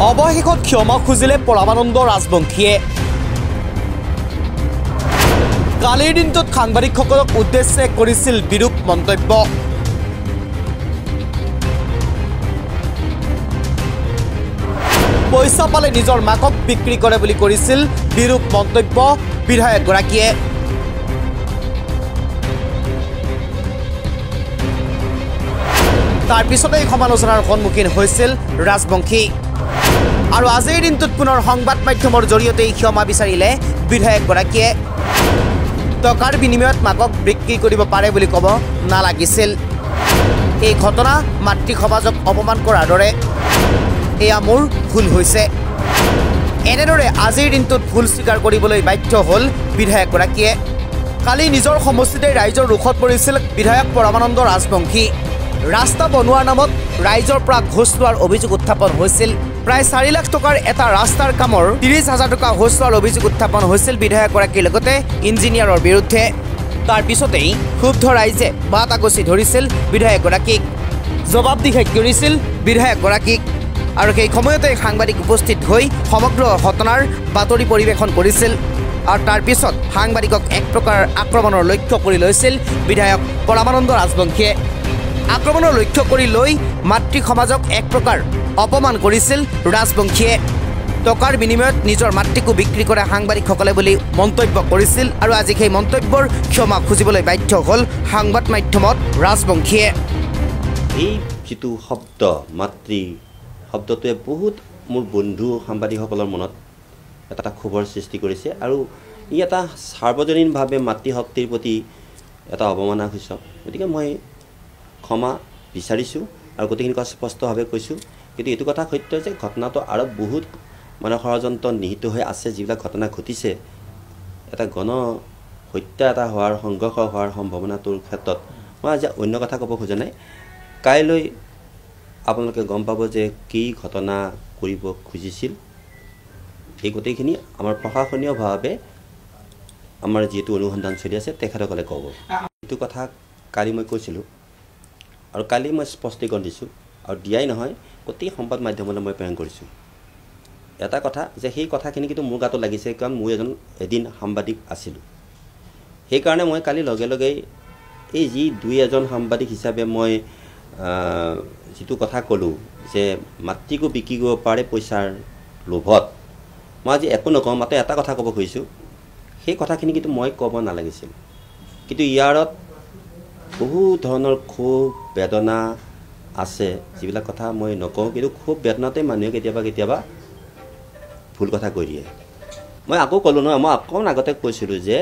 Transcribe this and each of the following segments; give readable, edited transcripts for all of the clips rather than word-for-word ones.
অৱশেষত ক্ষমা খুজিলে পৰমানন্দ ৰাজবংশীয়ে। কালিৰ দিনটোত সাংবাদিকসকলক উদ্দেশ্যে কৰিছিল বিৰূপ মন্তব্য। পইচা পালে নিজৰ মাকক বিক্ৰী কৰে বুলি কৰিছিল বিৰূপ মন্তব্য বিধায়কগৰাকীয়ে। তাৰ পিছতে সমালোচনাৰ সন্মুখীন হৈছিল ৰাজবংশী। আৰু আজিৰ দিনটোত পুনৰ সংবাদ মাধ্যমৰ জৰিয়তে ক্ষমা বিচাৰিলে বিধায়কগৰাকীয়ে। টকাৰ বিনিময়ত মাকক বিক্ৰী কৰিব পাৰে বুলি ক'ব নালাগিছিল। এই ঘটনা মাতৃ সমাজক অপমান কৰাৰ দৰে। এয়া মোৰ ভুল হৈছে। এনেদৰে আজিৰ দিনটোত ভুল স্বীকাৰ কৰিবলৈ বাধ্য হ'ল বিধায়কগৰাকীয়ে। কালি নিজৰ সমষ্টিতে ৰাইজৰ ৰোষত পৰিছিল বিধায়ক পৰমানন্দ ৰাজবংশী। ৰাস্তা বনোৱাৰ নামত ৰাইজৰ পৰা ঘোষ লোৱাৰ অভিযোগ উত্থাপন হৈছিল। প্ৰায় 4 লাখ টকাৰ এটা ৰাস্তাৰ কামৰ 30,000 টকা ঘোষ লোৱাৰ অভিযোগ উত্থাপন হৈছিল বিধায়কগৰাকীৰ লগতে ইঞ্জিনিয়াৰৰ বিৰুদ্ধে। তাৰ পিছতেই ক্ষুব্ধ ৰাইজে বাট আগচি ধৰিছিল বিধায়কগৰাকীক, জবাবদিহি কৰিছিল বিধায়কগৰাকীক। আৰু সেই সময়তে সাংবাদিক উপস্থিত হৈ সমগ্ৰ ঘটনাৰ বাতৰি পৰিৱেশন কৰিছিল। আৰু তাৰ পিছত সাংবাদিকক এক প্ৰকাৰ আক্ৰমণৰ লক্ষ্য কৰি লৈছিল বিধায়ক পৰমানন্দ ৰাজবংশীয়ে। আক্ৰমণৰ লক্ষ্য কৰি লৈ মাতৃ সমাজক এক প্ৰকাৰ অপমান কৰিছিল ৰাজবংশীয়ে। টকাৰ বিনিময়ত নিজৰ মাতৃকো বিক্ৰী কৰে সাংবাদিকসকলে বুলি মন্তব্য কৰিছিল। আৰু আজি সেই মন্তব্যৰ ক্ষমা খুজিবলৈ বাধ্য হ'ল সংবাদ মাধ্যমত ৰাজবংশীয়ে। এই যিটো শব্দ মাতৃ শব্দটোৱে বহুত মোৰ বন্ধু সাংবাদিকসকলৰ মনত এটা ক্ষোভৰ সৃষ্টি কৰিছে। আৰু ই এটা সাৰ্বজনীনভাৱে মাতৃশক্তিৰ প্ৰতি এটা অৱমাননা হৈছে। গতিকে মই ক্ষমা বিচাৰিছোঁ আৰু গোটেইখিনি কথা স্পষ্টভাৱে কৈছোঁ। কিন্তু এইটো কথা সত্য যে ঘটনাটো আৰু বহুত ষড়যন্ত্ৰ নিহিত হৈ আছে। যিবিলাক ঘটনা ঘটিছে, এটা গণ হত্যা এটা হোৱাৰ সংঘৰ্ষ হোৱাৰ সম্ভাৱনাটোৰ ক্ষেত্ৰত মই আজি অন্য কথা ক'ব খোজা নাই। কাইলৈ আপোনালোকে গম পাব যে কি ঘটনা কৰিব খুজিছিল। এই গোটেইখিনি আমাৰ প্ৰশাসনীয়ভাৱে আমাৰ যিটো অনুসন্ধান চলি আছে তেখেতসকলে ক'ব। এইটো কথা কালি মই কৈছিলোঁ আৰু কালি মই স্পষ্টীকৰণ দিছোঁ আৰু দিয়াই নহয়, গোটেই সংবাদ মাধ্যমলৈ মই প্ৰেৰণ কৰিছোঁ। এটা কথা যে সেই কথাখিনি কিন্তু মোৰ গাতো লাগিছে, কাৰণ মই এদিন সাংবাদিক আছিলোঁ। সেইকাৰণে মই কালি লগে লগেই এই যি 2-1 সাংবাদিক হিচাপে মই যিটো কথা ক'লোঁ যে মাতৃকো বিক্ৰী কৰিব পাৰে পইচাৰ লোভত, মই আজি একো নকওঁ, মাত্ৰ এটা কথা ক'ব খুজিছোঁ। সেই কথাখিনি কিন্তু মই ক'ব নালাগিছিল। কিন্তু ইয়াৰত বহু ধৰণৰ ক্ষোভ বেদনা আছে, যিবিলাক কথা মই নকওঁ। কিন্তু ক্ষোভ বেদনাতে মানুহে কেতিয়াবা ভুল কথা কৈ দিয়ে। মই আকৌ ক'লোঁ নহয়, মই অকণমান আগতে কৈছিলোঁ যে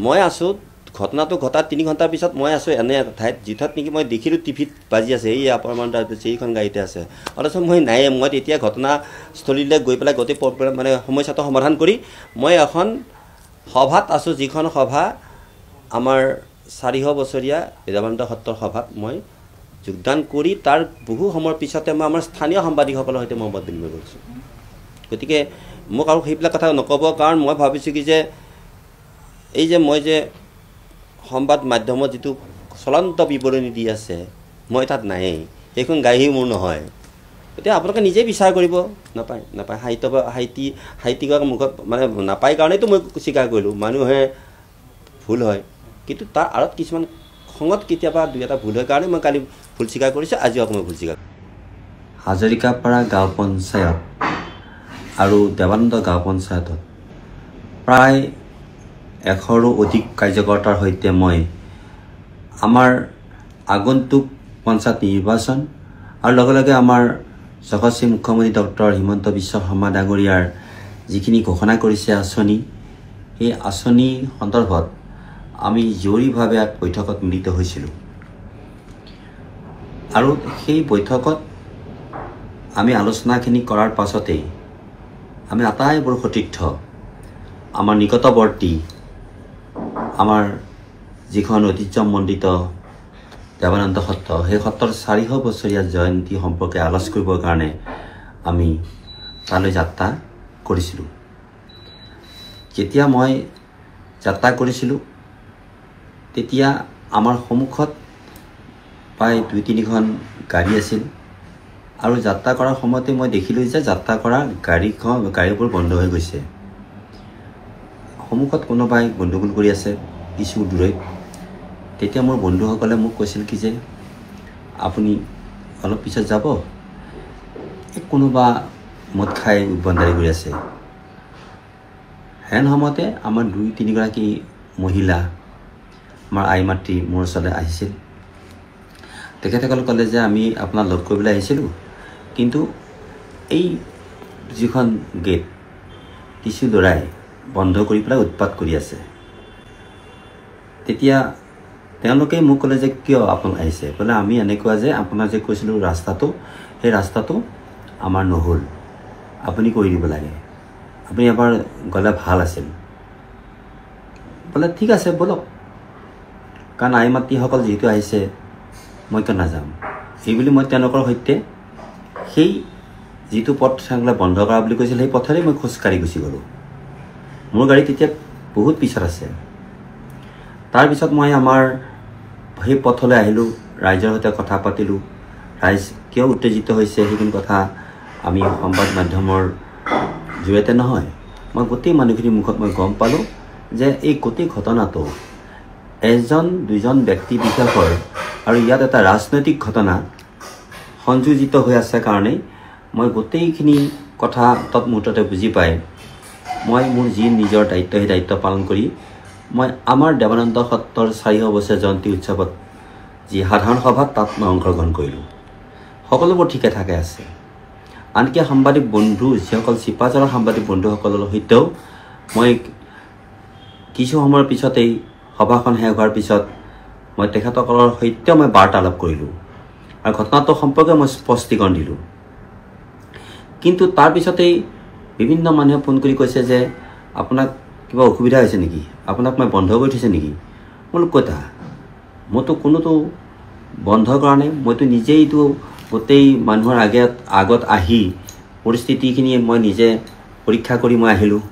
মই আছোঁ ঘটনাটো ঘটাৰ 3 ঘণ্টাৰ পিছত মই আছোঁ এনে এটা ঠাইত, যিঠাইত নেকি মই দেখিলোঁ টিভিত বাজি আছে এই পৰমানন্দ এইখন গাড়ীতে আছে। অথচ মই নাই, মই তেতিয়া ঘটনাস্থলীলৈ গৈ পেলাই গোটেই সমস্যাটো সমাধান কৰি মই এখন সভাত আছোঁ, যিখন সভা আমাৰ 400 বছৰীয়া বিদ্যাপীঠ সত্ৰৰ সভাত মই যোগদান কৰি তাৰ বহু সময়ৰ পিছতে মই আমাৰ স্থানীয় সাংবাদিকসকলৰ সৈতে মই মত বিনিময় কৰিছোঁ। গতিকে মোক আৰু সেইবিলাক কথা নক'ব, কাৰণ মই ভাবিছোঁ কি যে এই যে মই যে সংবাদ মাধ্যমত যিটো চলন্ত বিৱৰণী দি আছে মই তাত নায়েই, সেইখন গাড়ী মোৰ নহয়। এতিয়া আপোনালোকে নিজেই বিচাৰ কৰিব। নাপায় সাহিত্যিকৰ মুখত নাপায় কাৰণেতো মই স্বীকাৰ কৰিলোঁ। মানুহে ভুল হয়, কিন্তু তাৰ আঁৰত কিছুমান খঙত কেতিয়াবা 2-এটা ভুল হয় কাৰণে মই কালি ভুল স্বীকাৰ কৰিছোঁ, আজিও আকৌ মই ভুল স্বীকাৰ। হাজৰিকাপাৰা গাঁও পঞ্চায়ত আৰু দেৱানন্দ গাঁও পঞ্চায়তত প্ৰায় 100ৰো অধিক কাৰ্যকৰ্তাৰ সৈতে মই আমাৰ আগন্তুক পঞ্চায়ত নিৰ্বাচন আৰু লগে লগে আমাৰ যশস্বী মুখ্যমন্ত্ৰী ডক্টৰ হিমন্ত বিশ্ব শৰ্মা ডাঙৰীয়াৰ যিখিনি ঘোষণা কৰিছে আঁচনি, সেই আঁচনি সন্দৰ্ভত আমি জৰুৰীভাৱে এক বৈঠকত মিলিত হৈছিলোঁ। আৰু সেই বৈঠকত আমি আলোচনাখিনি কৰাৰ পাছতেই আমি আটাইবোৰ সতীৰ্থ আমাৰ নিকটৱৰ্তী আমাৰ যিখন ঐতিহ্যমণ্ডিত দেৱানন্দ সত্ৰ, সেই সত্ৰৰ 400 বছৰীয়া জয়ন্তী সম্পৰ্কে আলোচ কৰিবৰ কাৰণে আমি তালৈ যাত্ৰা কৰিছিলোঁ। যেতিয়া মই যাত্ৰা কৰিছিলোঁ তেতিয়া আমাৰ সন্মুখত প্ৰায় 2-3খন গাড়ী আছিল। আৰু যাত্ৰা কৰাৰ সময়তে মই দেখিলোঁ যে যাত্ৰা কৰা গাড়ীবোৰ বন্ধ হৈ গৈছে। সন্মুখত কোনোবাই গণ্ডগোল কৰি আছে কিছু দূৰৈত। তেতিয়া মোৰ বন্ধুসকলে মোক কৈছিল কি যে আপুনি অলপ পিছত যাব, কোনোবা মদ খাই উদ্ভণ্ডালি কৰি আছে। হেন সময়তে আমাৰ 2-3 গৰাকী মহিলা আমাৰ আই মাতৃ মোৰ ওচৰলৈ আহিছিল। তেখেতসকলে ক'লে যে আমি আপোনাক লগ কৰিবলৈ আহিছিলোঁ, কিন্তু এই যিখন গেট কিছু ল'ৰাই বন্ধ কৰি পেলাই উৎপাত কৰি আছে। তেতিয়া তেওঁলোকে মোক ক'লে যে কিয় আপোনাক আহিছে? ক'লে আমি এনেকুৱা যে আপোনাৰ যে কৈছিলোঁ ৰাস্তাটো, সেই ৰাস্তাটো আমাৰ নহ'ল, আপুনি কৰি দিব লাগে, আপুনি এবাৰ গ'লে ভাল আছিল। বোলে ঠিক আছে ব'লক, কাৰণ আই মাতৃসকল যিহেতু আহিছে মই কিয় নাযাম। সেইবুলি মই তেওঁলোকৰ সৈতে সেই যিটো পথ তেওঁলোকে বন্ধ কৰা বুলি কৈছিল সেই পথেৰে মই খোজকাঢ়ি গুচি গ'লোঁ। মোৰ গাড়ী তেতিয়া বহুত পিছত আছে। তাৰপিছত মই আমাৰ সেই পথলৈ আহিলোঁ, ৰাইজৰ সৈতে কথা পাতিলোঁ। ৰাইজ কিয় উত্তেজিত হৈছে সেইখিনি কথা আমি সংবাদ মাধ্যমৰ জৰিয়তে নহয়, মই গোটেই মানুহখিনিৰ মুখত মই গম পালোঁ যে এই গোটেই ঘটনাটো 1-2জন ব্যক্তি বিশেষৰ আৰু ইয়াত এটা ৰাজনৈতিক ঘটনা সংযোজিত হৈ আছে কাৰণেই মই গোটেইখিনি কথা তৎমুহূৰ্ততে বুজি পাই মই মোৰ যি নিজৰ দায়িত্ব সেই দায়িত্ব পালন কৰি মই আমাৰ দেৱানন্দ সত্ৰৰ 400 বছৰীয়া জয়ন্তী উৎসৱত যি সাধাৰণ সভাত তাত মই অংশগ্ৰহণ কৰিলোঁ। সকলোবোৰ ঠিকে ঠাকে আছে। আনকি সাংবাদিক বন্ধু যিসকল চিপাঝাৰৰ সাংবাদিক বন্ধুসকলৰ সৈতেও মই কিছু সময়ৰ পিছতেই সভাখন শেষ হোৱাৰ পিছত মই তেখেতসকলৰ সৈতেও মই বাৰ্তালাপ কৰিলোঁ আৰু ঘটনাটো সম্পৰ্কে মই স্পষ্টীকৰণ দিলোঁ। কিন্তু তাৰপিছতেই বিভিন্ন মানুহে ফোন কৰি কৈছে যে আপোনাক কিবা অসুবিধা হৈছে নেকি, আপোনাক মই বন্ধ কৰি থৈছে নেকি? বোলো কথা, মইতো কোনোতো বন্ধ কৰা নাই, মইতো নিজেইতো গোটেই মানুহৰ আগত আহি পৰিস্থিতিখিনি মই নিজে পৰীক্ষা কৰি মই আহিলোঁ।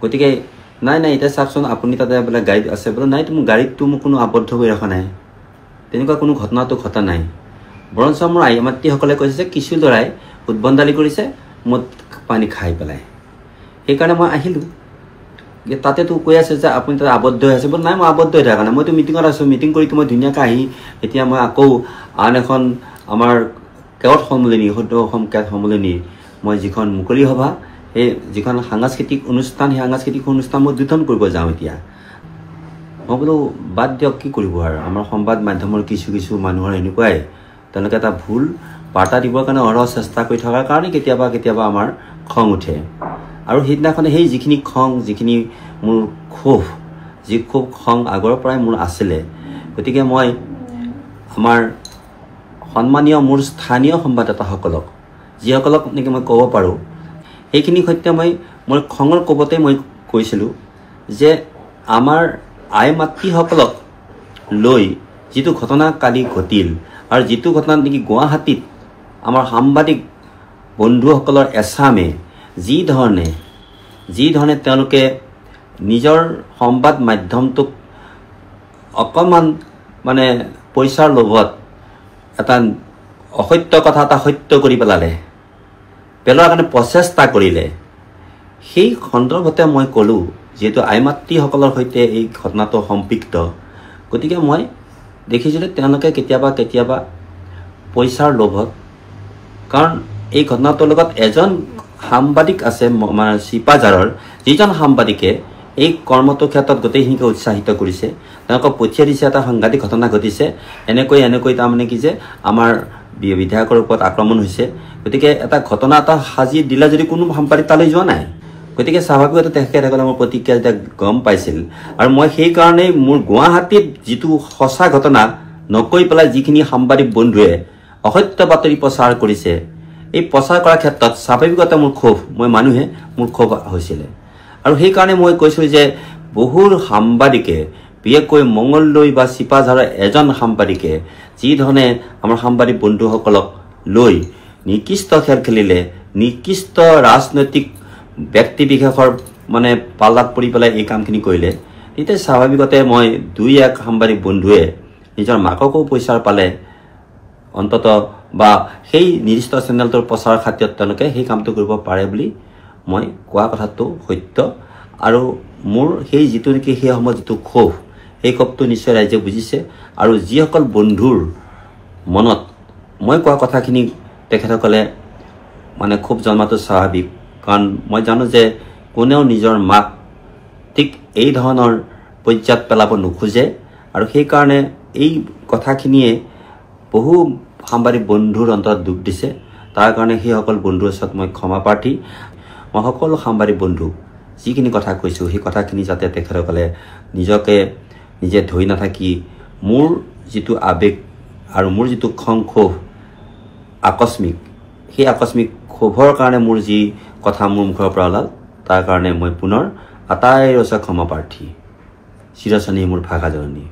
গতিকে নাই এতিয়া চাওকচোন আপুনি তাতে বোলে গাড়ীত আছে, বোলে নাই মোৰ গাড়ীততো মোক কোনো আবদ্ধ কৰি ৰখা নাই, তেনেকুৱা কোনো ঘটনাটো ঘটা নাই। বৰঞ্চ মোৰ আই মাতৃসকলে কৈছে যে কিছু ল'ৰাই উদ্ভণ্ডালি কৰিছে মদ পানী খাই পেলাই, সেইকাৰণে মই আহিলোঁ। তাতেতো কৈ আছে যে আপুনি তাতে আবদ্ধ হৈ আছে, বোলে নাই মই আবদ্ধ হৈ থকা নাই, মইতো মিটিঙত আছোঁ, মিটিং কৰিতো মই ধুনীয়াকৈ আহি এতিয়া মই আকৌ আন এখন আমাৰ কেৱট সন্মিলনী সদ্য অসম কেৱট সন্মিলনীৰ মই যিখন মুকলি সভা, সেই যিখন সাংস্কৃতিক অনুষ্ঠান, সেই সাংস্কৃতিক অনুষ্ঠান মই উদ্বোধন কৰিব যাওঁ। এতিয়া মই বোলো বাদ দিয়ক, কি কৰিব আৰু আমাৰ সংবাদ মাধ্যমৰ কিছু মানুহৰ এনেকুৱাই, তেওঁলোকে এটা ভুল বাৰ্তা দিবৰ কাৰণে অহৰহ চেষ্টা কৰি থকাৰ কাৰণে কেতিয়াবা আমাৰ খং উঠে। আৰু সেইদিনাখনে সেই যিখিনি খং, যিখিনি মোৰ ক্ষোভ, খং আগৰ পৰাই মোৰ আছিলে। গতিকে মই আমাৰ সন্মানীয় মোৰ স্থানীয় সংবাদদাতাসকলক, যিসকলক নেকি মই ক'ব পাৰোঁ, সেইখিনিৰ সৈতে মই খঙৰ কোবতে মই কৈছিলোঁ যে আমাৰ আই মাতৃসকলক লৈ যিটো ঘটনা কালি ঘটিল আৰু যিটো ঘটনা নেকি গুৱাহাটীত আমাৰ সাংবাদিক বন্ধুসকলৰ এচামে যি ধৰণে তেওঁলোকে নিজৰ সংবাদ মাধ্যমটোক অকণমান মানে পইচাৰ লোভত এটা অসত্য কথা এটা সত্য কৰি পেলোৱাৰ কাৰণে প্ৰচেষ্টা কৰিলে, সেই সন্দৰ্ভতে মই ক'লোঁ যিহেতু আই মাতৃসকলৰ সৈতে এই ঘটনাটো সম্পৃক্ত। গতিকে মই দেখিছোঁ যে তেওঁলোকে কেতিয়াবা পইচাৰ লোভত, কাৰণ এই ঘটনাটোৰ লগত এজন সাংবাদিক আছে চিপাঝাৰৰ, যিজন সাংবাদিকে এই কৰ্মটোৰ ক্ষেত্ৰত গোটেইখিনিকে উৎসাহিত কৰিছে, তেওঁলোকক পঠিয়াই দিছে এটা সাংঘাতিক ঘটনা ঘটিছে, এনেকৈ তাৰমানে কি যে আমাৰ বিধায়কৰ ওপৰত আক্ৰমণ হৈছে। গতিকে এটা ঘটনা এটা সাজি দিলে যদি কোনো সাংবাদিক তালৈ যোৱা নাই, গতিকে স্বাভাৱিকতে তেখেতসকলে মোৰ প্ৰতিক্ৰিয়া যেতিয়া গম পাইছিল আৰু মই সেইকাৰণেই মোৰ গুৱাহাটীত যিটো সঁচা ঘটনা নকৈ পেলাই যিখিনি সাংবাদিক বন্ধুৱে অসত্য বাতৰি প্ৰচাৰ কৰিছে, এই প্ৰচাৰ কৰাৰ ক্ষেত্ৰত স্বাভাৱিকতে মোৰ ক্ষোভ হৈছিলে। আৰু সেইকাৰণে মই কৈছিলোঁ যে বহু সাংবাদিকে, বিশেষকৈ মঙলদৈ বা চিপাঝাৰৰ এজন সাংবাদিকে যি ধৰণে আমাৰ সাংবাদিক বন্ধুসকলক লৈ নিকৃষ্ট খেল খেলিলে, নিকৃষ্ট ৰাজনৈতিক ব্যক্তি বিশেষৰ মানে পাল্লাত পৰি পেলাই এই কামখিনি কৰিলে, তেতিয়া স্বাভাৱিকতে মই 2-1 সাংবাদিক বন্ধুৱে নিজৰ মাককো পইচাৰ পালে, অন্ততঃ বা সেই নিৰ্দিষ্ট চেনেলটোৰ প্ৰচাৰ খাতিৰত তেওঁলোকে সেই কামটো কৰিব পাৰে বুলি মই কোৱা কথাটো সত্য আৰু মোৰ সেই যিটো নেকি সেই সময়ত যিটো ক্ষোভ সেই ক্ষোভটো নিশ্চয় ৰাইজে বুজিছে আৰু যিসকল বন্ধুৰ মনত মই কোৱা কথাখিনি তেখেতসকলে মানে খুব জন্মাটো স্বাভাৱিক কাৰণ মই জানো যে কোনেও নিজৰ মাক ঠিক এই ধৰণৰ পৰ্যায়ত পেলাব নোখোজে আৰু সেইকাৰণে এই কথাখিনিয়ে বহু সাংবাদিক বন্ধুৰ অন্তৰত দুখ দিছে তাৰ কাৰণে সেইসকল বন্ধুৰ ওচৰত মই ক্ষমা প্ৰাৰ্থী মই সকলো সাংবাদিক বন্ধু যিখিনি কথা কৈছোঁ সেই কথাখিনি যাতে তেখেতসকলে নিজকে নিজে ধৰি নাথাকি মোৰ যিটো আৱেগ আৰু মোৰ যিটো খং ক্ষোভ আকস্মিক সেই আকস্মিক ক্ষোভৰ কাৰণে মোৰ যি কথা মোৰ মুখৰ পৰা ওলাল তাৰ কাৰণে মই পুনৰ আটাইৰ ওচৰত ক্ষমা প্ৰাৰ্থী চিৰচনী মোৰ ভাষা জননী